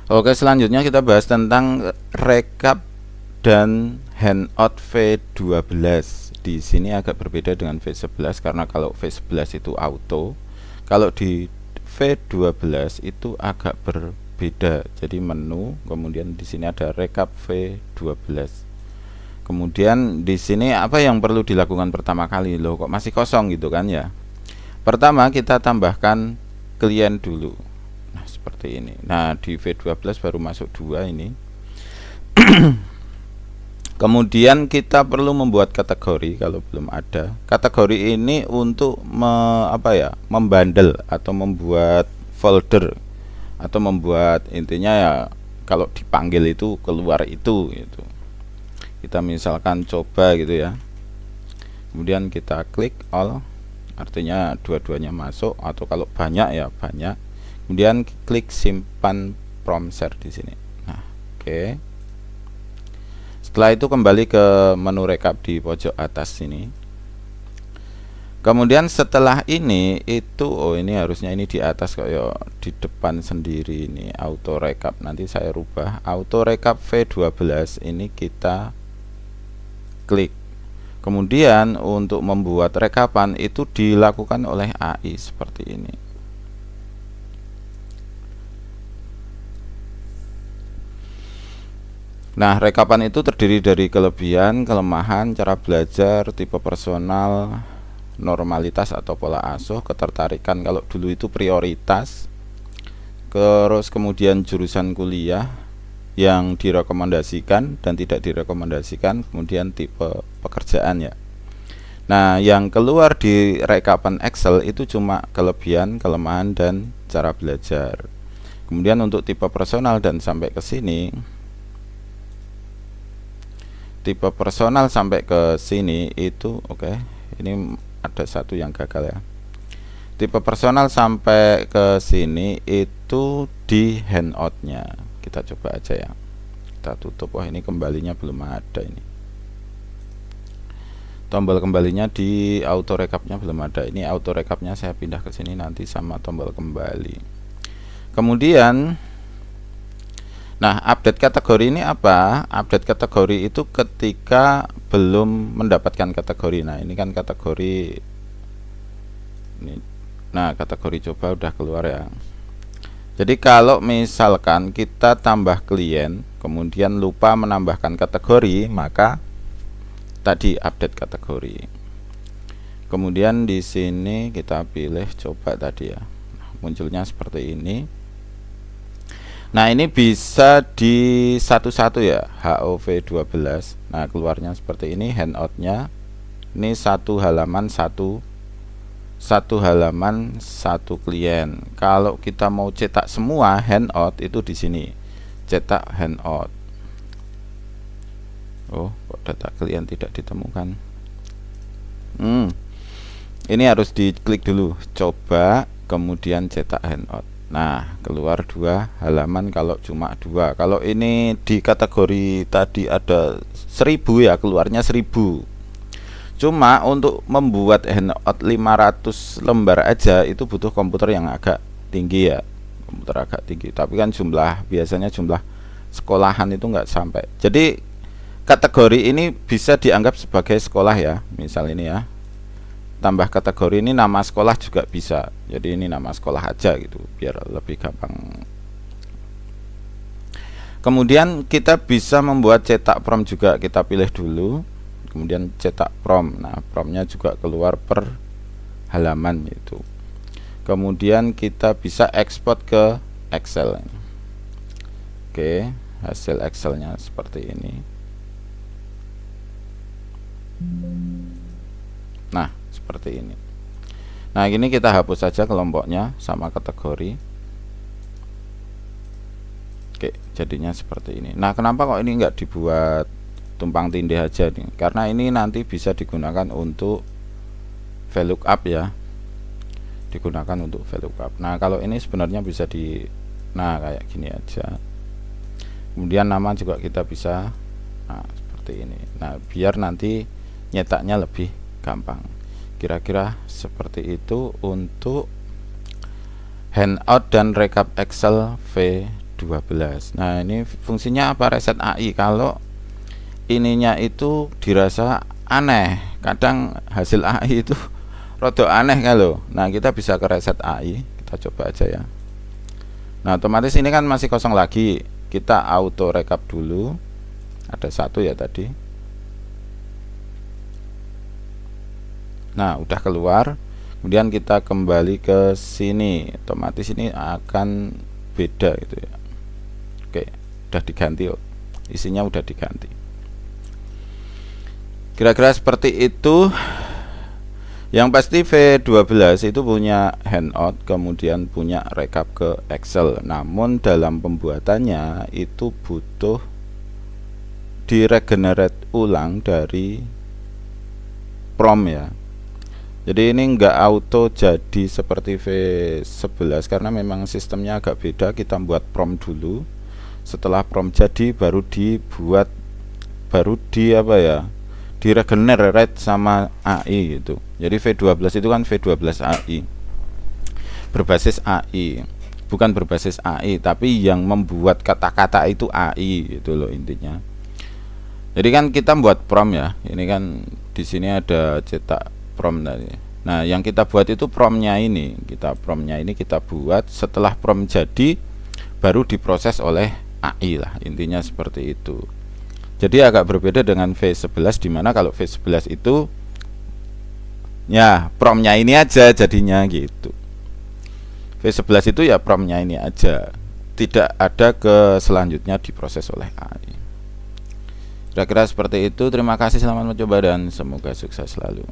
Oke, selanjutnya kita bahas tentang rekap dan handout V12. Di sini agak berbeda dengan V11 karena kalau V11 itu auto, kalau di V12 itu agak berbeda. Jadi menu, kemudian di sini ada rekap V12. Kemudian di sini apa yang perlu dilakukan pertama kali? Loh, kok masih kosong gitu kan ya? Pertama kita tambahkan klien dulu. Nah, seperti ini. Nah, di V12 baru masuk 2 ini. Kemudian kita perlu membuat kategori kalau belum ada. Kategori ini untuk membundle atau membuat folder atau membuat intinya ya kalau dipanggil itu keluar itu gitu. Kita misalkan coba gitu ya. Kemudian kita klik all, artinya dua-duanya masuk, atau kalau banyak ya banyak. Kemudian klik simpan prompt share di sini. Nah, oke. Setelah itu kembali ke menu rekap di pojok atas sini. Kemudian setelah ini itu ini harusnya ini di atas kayak di depan sendiri ini auto rekap. Nanti saya rubah auto rekap V12 ini kita klik. Kemudian untuk membuat rekapan itu dilakukan oleh AI seperti ini. Nah, rekapan itu terdiri dari kelebihan, kelemahan, cara belajar, tipe personal, normalitas atau pola asuh, ketertarikan kalau dulu itu prioritas, terus kemudian jurusan kuliah yang direkomendasikan dan tidak direkomendasikan, kemudian tipe pekerjaan ya. Nah, yang keluar di rekapan Excel itu cuma kelebihan, kelemahan, dan cara belajar. Kemudian untuk tipe personal dan sampai ke sini, tipe personal sampai ke sini itu oke. Ini ada satu yang gagal ya. Tipe personal sampai ke sini itu di handoutnya. Kita coba aja ya. Kita tutup. Wah, ini kembalinya belum ada ini. Tombol kembalinya di auto recapnya belum ada. Ini auto recapnya saya pindah ke sini nanti sama tombol kembali. Kemudian, nah, update kategori ini apa? Update kategori itu ketika belum mendapatkan kategori. Nah, ini kan kategori ini. Nah, kategori coba udah keluar ya. Jadi kalau misalkan kita tambah klien, kemudian lupa menambahkan kategori, maka tadi update kategori. Kemudian di sini kita pilih coba tadi ya. Munculnya seperti ini. Nah, ini bisa di satu-satu ya, HOV12. Nah, keluarnya seperti ini handoutnya. Ini satu halaman satu klien. Kalau kita mau cetak semua handout itu di sini. Cetak handout. Oh, kok data klien tidak ditemukan? Ini harus diklik dulu. Coba kemudian cetak handout. Nah, keluar 2 halaman kalau cuma 2. Kalau ini di kategori tadi ada 1000 ya, keluarnya 1000. Cuma untuk membuat handout 500 lembar aja itu butuh komputer yang agak tinggi ya. Komputer agak tinggi. Tapi kan biasanya jumlah sekolahan itu nggak sampai. Jadi kategori ini bisa dianggap sebagai sekolah ya. Misal ini ya. Tambah kategori ini nama sekolah juga bisa. Jadi ini nama sekolah aja gitu biar lebih gampang. Kemudian kita bisa membuat cetak prompt juga. Kita pilih dulu. Kemudian cetak prompt. Nah, promptnya juga keluar per halaman itu. Kemudian kita bisa ekspor ke Excel. Oke, hasil Excelnya seperti ini. Nah, seperti ini. Nah, ini kita hapus saja kelompoknya sama kategori. Oke, jadinya seperti ini. Nah, kenapa kok ini nggak dibuat tumpang tindih aja nih? Karena ini nanti bisa digunakan untuk VLOOKUP ya. Digunakan untuk VLOOKUP. Nah, kalau ini sebenarnya bisa kayak gini aja. Kemudian nama juga kita bisa seperti ini. Nah, biar nanti nyetaknya lebih gampang. Kira-kira seperti itu untuk handout dan rekap Excel V12. V12. Nah, ini fungsinya apa? Reset AI. Kalau ininya itu dirasa aneh, kadang hasil AI itu rada aneh kalau. Nah, kita bisa ke reset AI. Kita coba aja ya. Nah, otomatis ini kan masih kosong lagi. Kita auto rekap dulu. Ada satu ya tadi. Nah, udah keluar. Kemudian kita kembali ke sini. Otomatis ini akan beda gitu ya. Oke, udah diganti. Isinya udah diganti. Kira-kira seperti itu. Yang pasti V12 itu punya handout, kemudian punya rekap ke Excel. Namun dalam pembuatannya itu butuh diregenerate ulang dari prom ya. Jadi ini enggak auto jadi seperti V11 karena memang sistemnya agak beda. Kita buat prom dulu. Setelah prom jadi baru dibuat, baru di apa ya, diregenerate sama AI gitu. Jadi V12 itu kan V12 AI, berbasis AI, bukan berbasis AI, tapi yang membuat kata-kata itu AI gitu loh intinya. Jadi kan kita buat prom ya. Ini kan di sini ada cetak prom tadi. Nah, yang kita buat itu promnya ini. Promnya ini kita buat setelah prom jadi baru diproses oleh AI lah. Intinya seperti itu. Jadi agak berbeda dengan V11 dimana kalau V11 itu ya promnya ini aja jadinya gitu. V11 itu ya promnya ini aja, tidak ada ke selanjutnya diproses oleh AI. Kira-kira seperti itu. Terima kasih, selamat mencoba dan semoga sukses selalu.